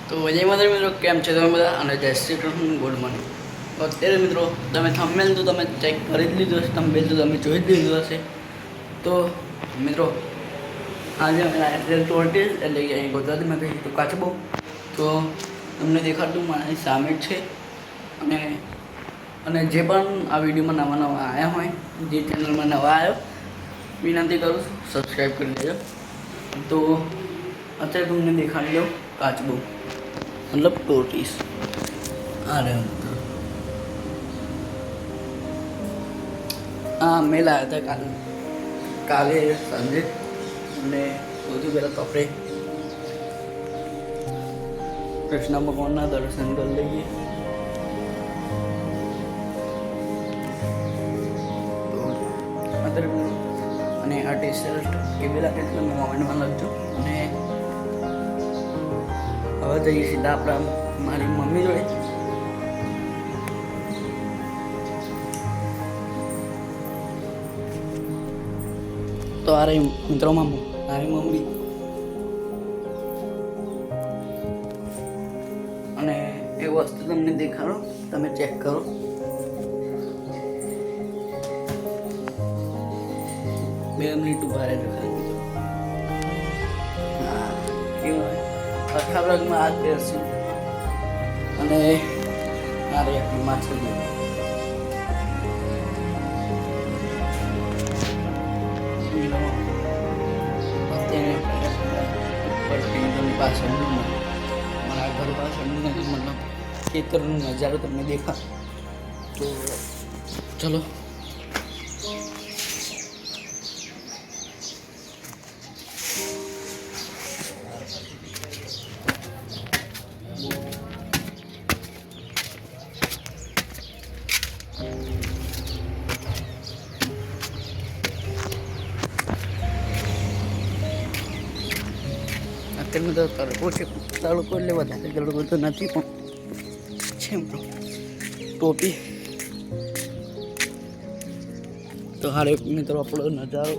તો જય માતા મિત્રો, કેમ છે તમે બધા? અને જય શ્રી કૃષ્ણ, ગુડ મોર્નિંગ. તો અત્યારે મિત્રો તમે થંબનેલ તો તમે ચેક કરી જ લીધું હશે, થંબનેલ તો તમે જોઈ જ લીધું હશે. તો મિત્રો આજે અમે લાયા ટોર્ટીસ, એટલે કે અહીં ગુજરાતીમાં કહીએ તો કાચબો. તો તમને દેખાડતું મારી સામે જ છે. અને જે પણ આ વિડીયોમાં નવા નવા આવ્યા હોય, જે ચેનલમાં નવા આવ્યો, વિનંતી કરું છું સબસ્ક્રાઈબ કરી લેજો. તો અત્યારે તમને દેખાડી દઉં કાચબો, मतलब टोटीस आ रहे हैं। हाँ, मैं लाया था काले संजय ने सौથી પહેલાં તો આપણે કૃષ્ણ ભગવાનના દર્શન કરી લઈએ. તો અત્યારે અને આ ટેસ્ટ કેવી લાગે છે તમે કોમેન્ટમાં લખજો. અને હવે જઈએ સીધા આપણા મારી મમ્મી જોડે. તો આ રહી મિત્રો મારી મમ્મી. અને એ વસ્તુ તમને દેખાડો, તમે ચેક કરો. બે મિનિટ ઉભા રહેજો. હા, કેવું હોય આખા બ્લોગમાં આ જ પહેરશું. અને મારે આપણી માછલી પાછળનું મારા ઘર પાછળનું નથી, મતલબ ખેતરનો નજારો તમને દેખાય. તો ચલો અત્યારમાં તો તડકો છે. તડકો એટલે વધારે તડકો તો નથી, પણ છે ટોપી. તો હારે મિત્રો આપણો નજારો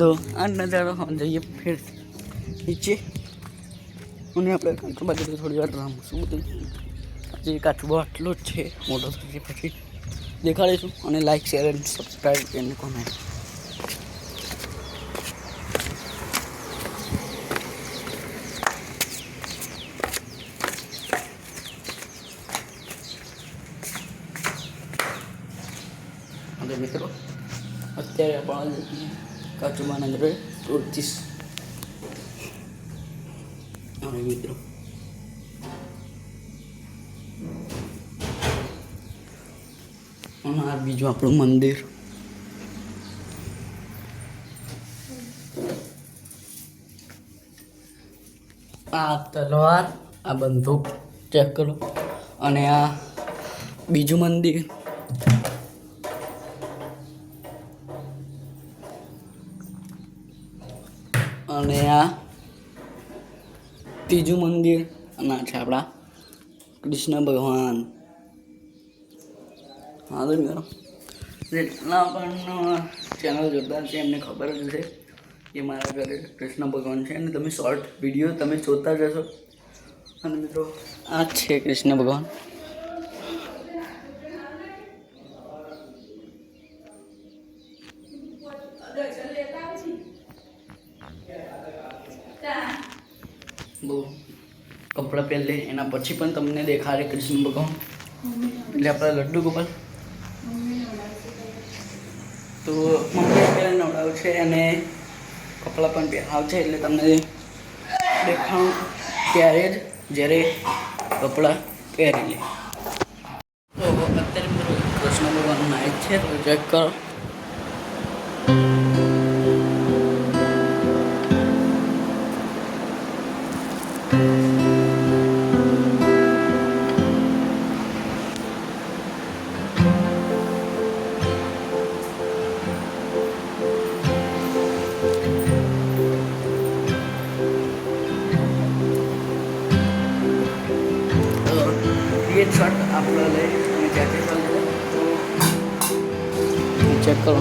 તો આ નજારો જઈએ ફેર નીચે. અને આપણે કાચબો બાજુ થોડી વાર રમશું. બધું આજે કાચબો આટલો જ છે, મોટો થશે પછી દેખાડીશું. અને like, share and subscribe and comment. અને મિત્રો અત્યારે આપણે કાચબાના ઘરે ટોર્ટીસ. અને મિત્રો આ બીજું આપણું મંદિર. આ તલવાર, આ બંદૂક ચેક કરો. અને આ બીજું મંદિર. અને આ ત્રીજું મંદિર. અને આ છે આપણા કૃષ્ણ ભગવાન. હા તો મિત્રો જેટલા પણ ચેનલ જોતા છે એમને ખબર જ છે કે મારા ઘરે કૃષ્ણ ભગવાન છે. અને તમે શોર્ટ વિડીયો તમે જોતા જશો. અને મિત્રો આ જ છે કૃષ્ણ ભગવાન. બહુ કપડાં પહેલે એના પછી પણ તમને દેખાડે કૃષ્ણ ભગવાન. એટલે આપણા લડ્ડુ ગોપાલ. તો મમ્મી અત્યારે નવડાવ છે અને કપડાં પણ પહેરાવ છે. એટલે તમને દેખાડું ત્યારે જ જ્યારે કપડાં પહેરી લે. તો અત્યારે મિત્રો કૃષ્ણ ભગવાન નાઈટ છે, તો ચેક કરો. સ્ક્રીનશોટ આપણે લઈ તમે ત્યાંથી તો ચેક કરો.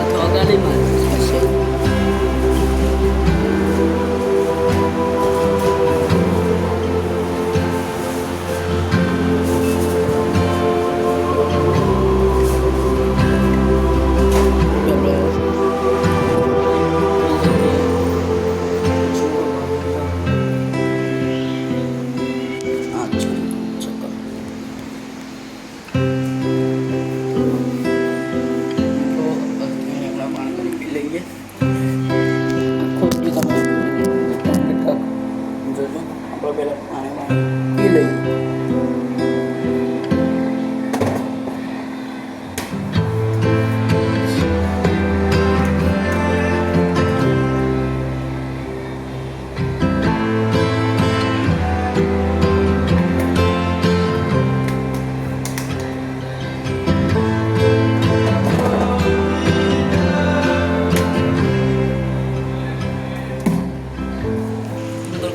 અથવા ગાડીમાં હશે.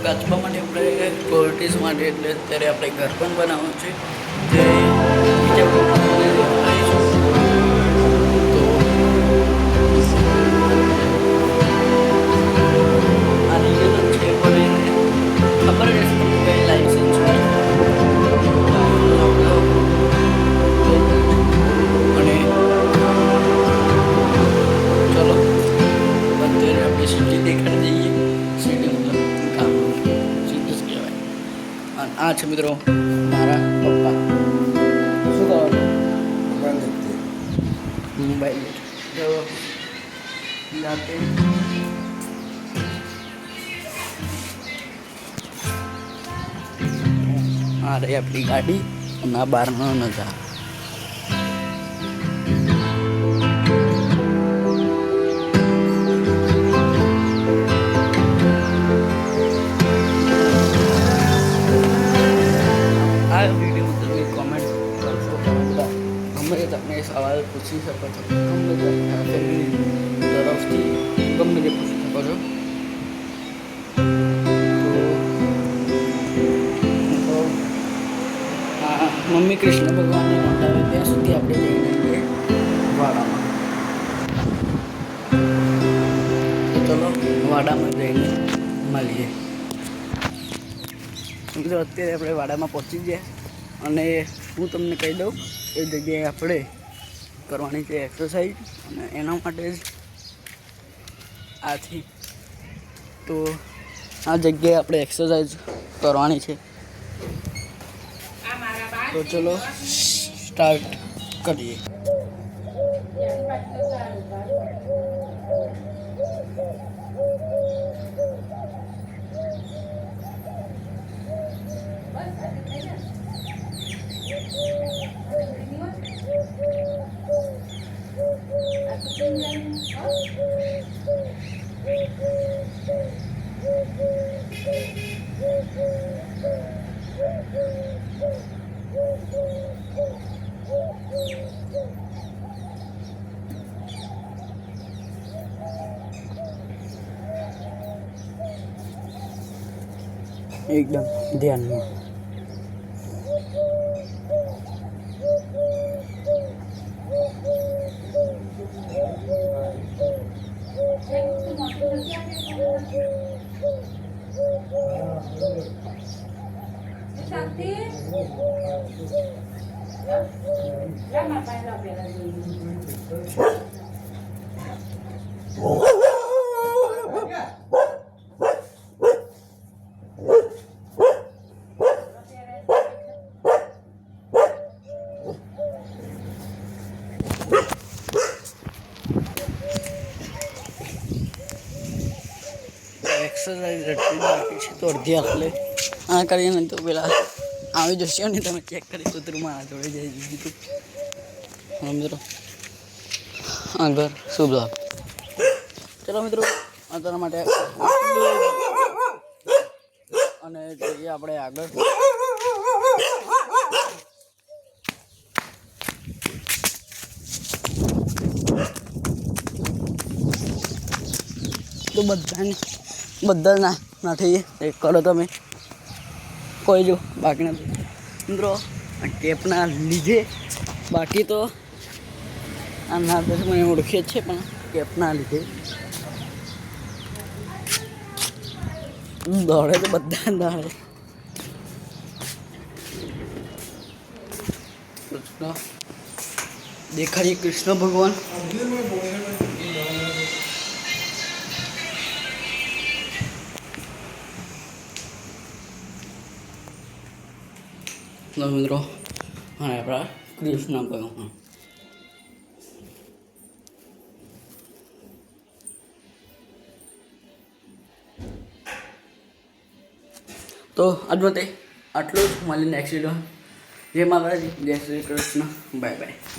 કાચબા માટે આપણે ક્વોલિટીઝ માટે એટલે અત્યારે આપણે ઘર પણ બનાવવાનું છે જે બીજા તો આ રીઝન છે પણ ખબર રહેશે તમને કઈ લાઇસન્સ હોય અને ચલો અત્યારે આપણે સિટી દેખાડી દઈએ. સિટી આ છે મિત્રો મારા પપ્પા. શું કરો મોબાઈલ જાતે આ રહી આપણી ગાડી અને આ બહારનો નજારો. આ વિડીયો તમે કોમેન્ટ કરશો ગમે તમે સવાલ પૂછી શકો છો ગમે તે ફેમિલી તરફથી ગમે તે પૂછી શકો છો. તો મમ્મી કૃષ્ણ ભગવાનને નોંધાવે ત્યાં સુધી આપણે જઈને જઈએ વાડામાં. તો ચલો વાડામાં જઈને મળીએ. મિત્રો અત્યારે આપણે વાડામાં પહોંચી ગયા અને હું તમને કહી દઉં એ જગ્યાએ આપણે કરવાની છે એક્સરસાઇઝ અને એના માટે જ આથી તો આ જગ્યાએ આપણે એક્સરસાઇઝ કરવાની છે. તો ચલો સ્ટાર્ટ કરીએ. एकदम ध्यान में एक्सरसाइज रटती बाकी છે તો અડધી આખલે આ કરીને તો પેલા આવી જશે ને તમે ચેક કરી તો તું મારા જોડે જઈ દીધું મિત્રો આગળ શુભ લાભ. ચલો મિત્રો અત્યાર માટે અને જઈએ આપણે આગળ. તો બધા ના થઈએ એ કરો તમે કોઈ જો બાકીના મિત્રો આ કેપના લીધે બાકી તો આ ના દસ મને ઓળખે છે પણ કેપના લીધે દોડે તો બધા દોડે. દેખાડીએ કૃષ્ણ ભગવાન. મિત્રો હા આપણા કૃષ્ણ ભગવાન. તો આજ માટે આટલું જ. મળી નેક્સ્ટ વિડીયો. જય માતાજી, જય શ્રી કૃષ્ણ, બાય બાય.